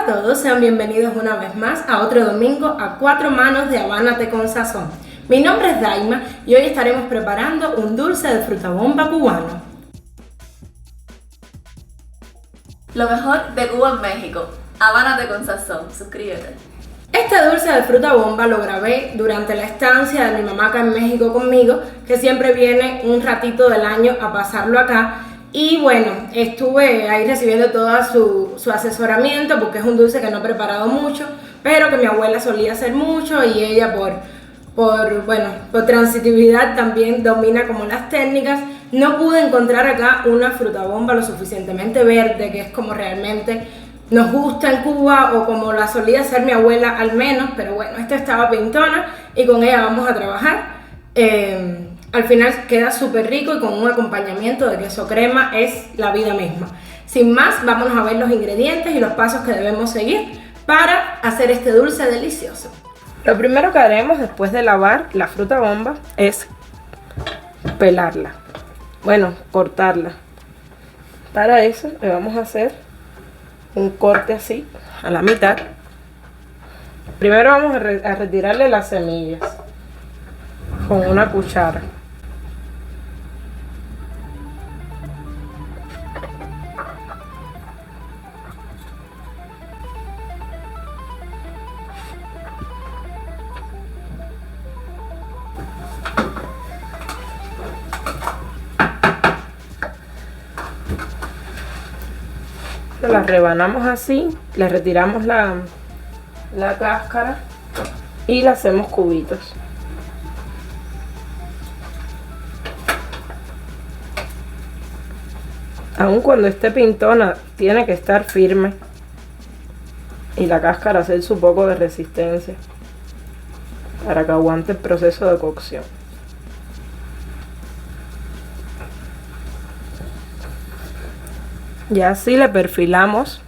todos, sean bienvenidos una vez más a otro domingo a Cuatro Manos de Habánate con Sazón. Mi nombre es Daima y hoy estaremos preparando un dulce de fruta bomba cubano. Lo mejor de Cuba en México. Habánate con Sazón. Suscríbete. Este dulce de fruta bomba lo grabé durante la estancia de mi mamá acá en México conmigo, que siempre viene un ratito del año a pasarlo acá. Y bueno, estuve ahí recibiendo todo su asesoramiento porque es un dulce que no he preparado mucho, pero que mi abuela solía hacer mucho y ella por transitividad también domina como las técnicas. No pude encontrar acá una fruta bomba lo suficientemente verde, que es como realmente nos gusta en Cuba o como la solía hacer mi abuela al menos, pero bueno, esta estaba pintona y con ella vamos a trabajar. Al final queda súper rico y con un acompañamiento de queso crema es la vida misma. Sin más, vámonos a ver los ingredientes y los pasos que debemos seguir para hacer este dulce delicioso. Lo primero que haremos después de lavar la fruta bomba es pelarla, cortarla. Para eso le vamos a hacer un corte así a la mitad. Primero vamos a retirarle las semillas con una cuchara. La rebanamos así, le retiramos la cáscara y la hacemos cubitos. Aun cuando esté pintona, tiene que estar firme y la cáscara hacer su poco de resistencia para que aguante el proceso de cocción. Y así le perfilamos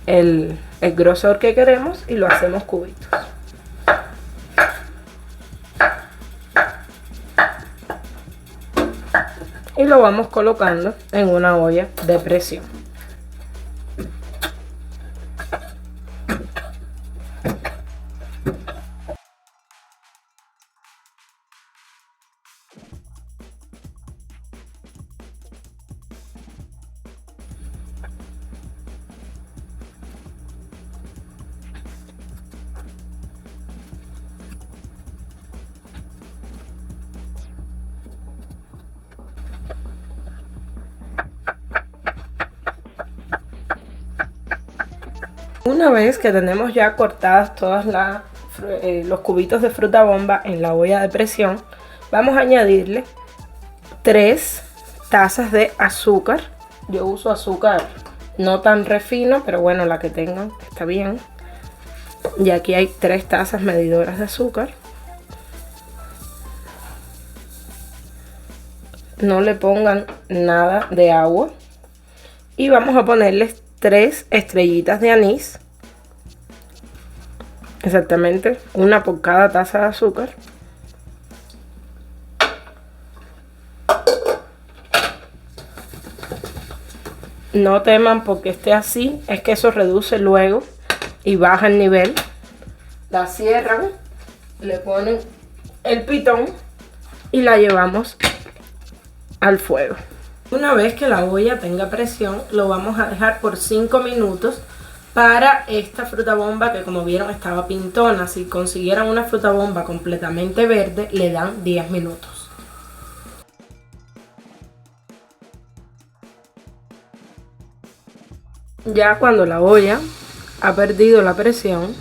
el grosor que queremos y lo hacemos cubitos. Y lo vamos colocando en una olla de presión. Una vez que tenemos ya cortadas todas los cubitos de fruta bomba en la olla de presión, vamos a añadirle 3 tazas de azúcar. Yo uso azúcar no tan refino, pero bueno, la que tengan está bien. Y aquí hay 3 tazas medidoras de azúcar. No le pongan nada de agua. Y vamos a ponerles 3 estrellitas de anís, exactamente una por cada taza de azúcar. No teman porque esté así, es que eso reduce luego y baja el nivel. La cierran, le ponen el pitón y la llevamos al fuego. Una vez que la olla tenga presión, lo vamos a dejar por 5 minutos para esta fruta bomba que, como vieron, estaba pintona. Si consiguieran una fruta bomba completamente verde, le dan 10 minutos. Ya cuando la olla ha perdido la presión,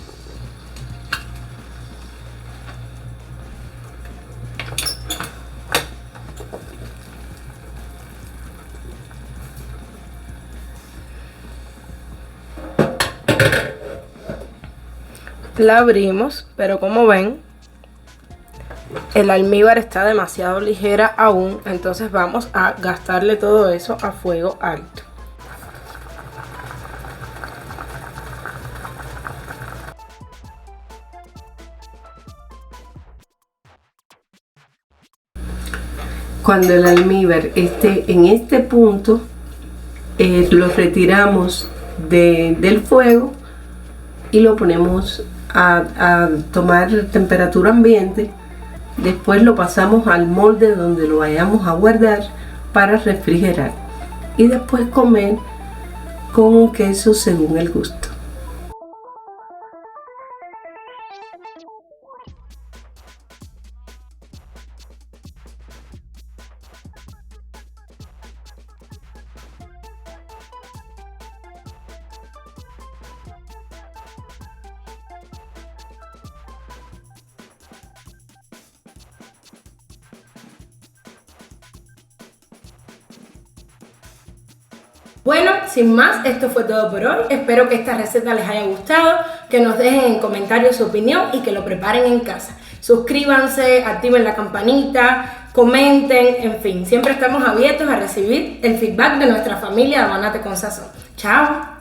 la abrimos, pero como ven, el almíbar está demasiado ligera aún, entonces vamos a gastarle todo eso a fuego alto. Cuando el almíbar esté en este punto, lo retiramos del fuego y lo ponemos a tomar temperatura ambiente. Después lo pasamos al molde donde lo vayamos a guardar para refrigerar y después comer con un queso según el gusto. Bueno, sin más, esto fue todo por hoy. Espero que esta receta les haya gustado, que nos dejen en comentarios su opinión y que lo preparen en casa. Suscríbanse, activen la campanita, comenten, en fin, siempre estamos abiertos a recibir el feedback de nuestra familia de Abánate con Sazón. ¡Chao!